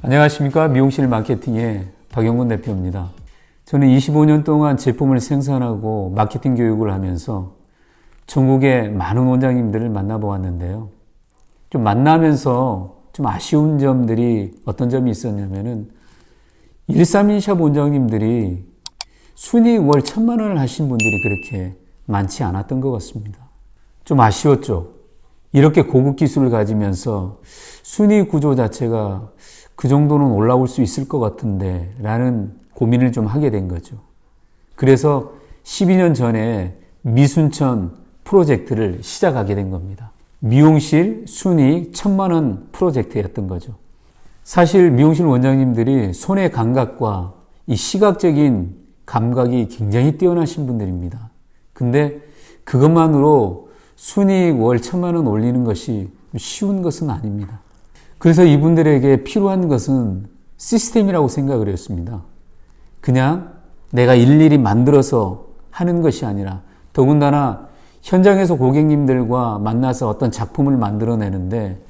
안녕하십니까. 미용실 마케팅의 박영근 대표입니다. 저는 25년 동안 제품을 생산하고 마케팅 교육을 하면서 전국의 많은 원장님들을 만나보았는데요. 좀 만나면서 좀 아쉬운 점들이 어떤 점이 있었냐면은 131샵 원장님들이 순이익 월 1,000만 원을 하신 분들이 그렇게 많지 않았던 것 같습니다. 좀 아쉬웠죠. 이렇게 고급 기술을 가지면서 순이익 구조 자체가 그 정도는 올라올 수 있을 것 같은데 라는 고민을 좀 하게 된 거죠. 그래서 12년 전에 미순천 프로젝트를 시작하게 된 겁니다. 미용실 순이익 1,000만 원 프로젝트였던 거죠. 사실 미용실 원장님들이 손의 감각과 이 시각적인 감각이 굉장히 뛰어나신 분들입니다. 근데 그것만으로 순이익 월 1,000만 원 올리는 것이 쉬운 것은 아닙니다. 그래서 이분들에게 필요한 것은 시스템이라고 생각을 했습니다. 그냥 내가 일일이 만들어서 하는 것이 아니라 더군다나 현장에서 고객님들과 만나서 어떤 작품을 만들어내는데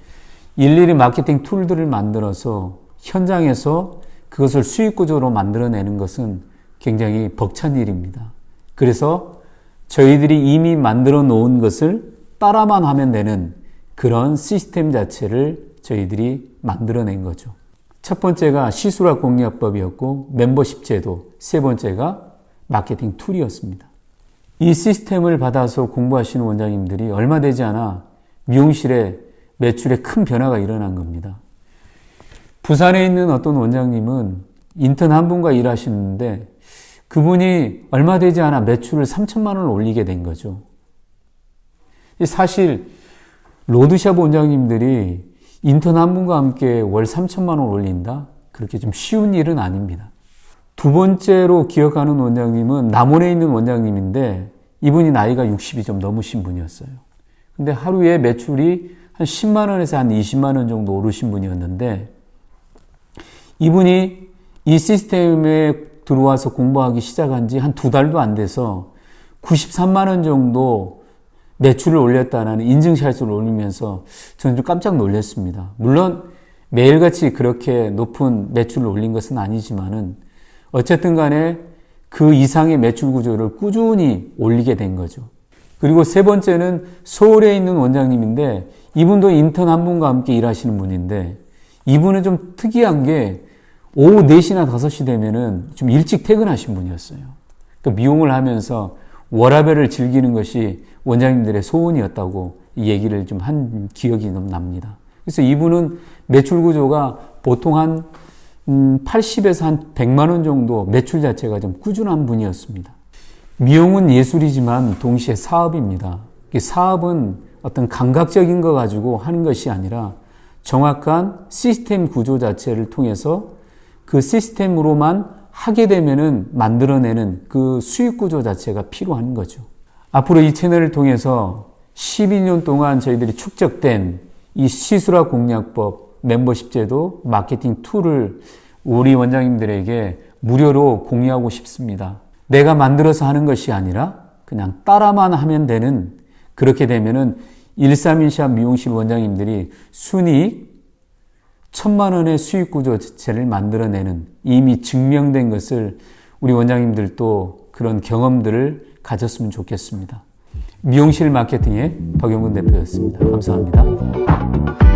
일일이 마케팅 툴들을 만들어서 현장에서 그것을 수익 구조로 만들어내는 것은 굉장히 벅찬 일입니다. 그래서 저희들이 이미 만들어 놓은 것을 따라만 하면 되는 그런 시스템 자체를 저희들이 만들어낸 거죠. 첫 번째가 시술학 공략법이었고 멤버십 제도, 세 번째가 마케팅 툴이었습니다. 이 시스템을 받아서 공부하시는 원장님들이 얼마 되지 않아 미용실에 매출에 큰 변화가 일어난 겁니다. 부산에 있는 어떤 원장님은 인턴 한 분과 일하시는데 그분이 얼마 되지 않아 매출을 3,000만 원을 올리게 된 거죠. 사실 로드샵 원장님들이 인턴 한 분과 함께 월 3,000만 원 올린다? 그렇게 좀 쉬운 일은 아닙니다. 두 번째로 기억하는 원장님은 남원에 있는 원장님인데 이분이 나이가 60이 좀 넘으신 분이었어요. 근데 하루에 매출이 한 10만 원에서 한 20만 원 정도 오르신 분이었는데 이분이 이 시스템에 들어와서 공부하기 시작한 지 한 2달도 안 돼서 93만 원 정도 매출을 올렸다는 인증샷을 올리면서 저는 좀 깜짝 놀랐습니다. 물론 매일같이 그렇게 높은 매출을 올린 것은 아니지만은 어쨌든 간에 그 이상의 매출 구조를 꾸준히 올리게 된 거죠. 그리고 세 번째는 서울에 있는 원장님인데 이분도 인턴 한 분과 함께 일하시는 분인데 이분은 좀 특이한 게 오후 4시나 5시 되면은 좀 일찍 퇴근하신 분이었어요. 그러니까 미용을 하면서 워라밸을 즐기는 것이 원장님들의 소원이었다고 이 얘기를 좀 한 기억이 납니다. 그래서 이분은 매출 구조가 보통 한 80에서 한 100만 원 정도 매출 자체가 좀 꾸준한 분이었습니다. 미용은 예술이지만 동시에 사업입니다. 사업은 어떤 감각적인 거 가지고 하는 것이 아니라 정확한 시스템 구조 자체를 통해서 그 시스템으로만 하게 되면은 만들어내는 그 수익 구조 자체가 필요한 거죠. 앞으로 이 채널을 통해서 12년 동안 저희들이 축적된 이 시술학 공략법, 멤버십 제도, 마케팅 툴을 우리 원장님들에게 무료로 공유하고 싶습니다. 내가 만들어서 하는 것이 아니라 그냥 따라만 하면 되는, 그렇게 되면은 131샵 미용실 원장님들이 순이익 1,000만 원의 수익 구조 자체를 만들어내는 이미 증명된 것을 우리 원장님들도 그런 경험들을 가졌으면 좋겠습니다. 미용실 마케팅의 박영근 대표였습니다. 감사합니다.